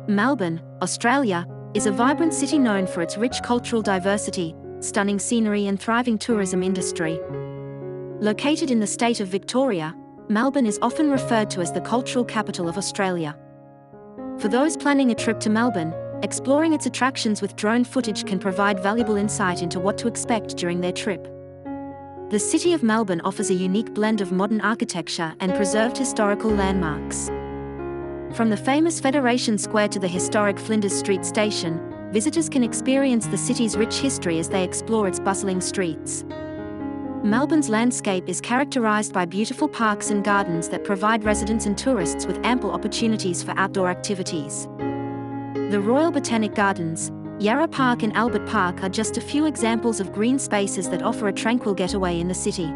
Melbourne, Australia, is a vibrant city known for its rich cultural diversity, stunning scenery and thriving tourism industry. Located in the state of Victoria, Melbourne is often referred to as the cultural capital of Australia. For those planning a trip to Melbourne, exploring its attractions with drone footage can provide valuable insight into what to expect during their trip. The city of Melbourne offers a unique blend of modern architecture and preserved historical landmarks. From the famous Federation Square to the historic Flinders Street Station, visitors can experience the city's rich history as they explore its bustling streets. Melbourne's landscape is characterized by beautiful parks and gardens that provide residents and tourists with ample opportunities for outdoor activities. The Royal Botanic Gardens, Yarra Park and Albert Park are just a few examples of green spaces that offer a tranquil getaway in the city.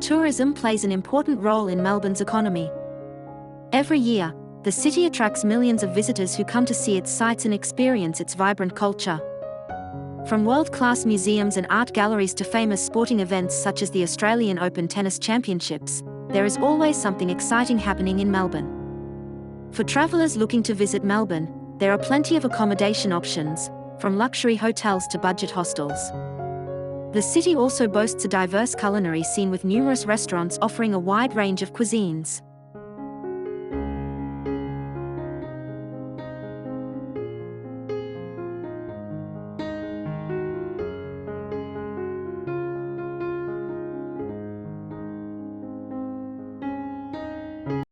Tourism plays an important role in Melbourne's economy. Every year, the city attracts millions of visitors who come to see its sights and experience its vibrant culture. From world-class museums and art galleries to famous sporting events such as the Australian Open Tennis Championships, there is always something exciting happening in Melbourne. For travellers looking to visit Melbourne, there are plenty of accommodation options, from luxury hotels to budget hostels. The city also boasts a diverse culinary scene with numerous restaurants offering a wide range of cuisines.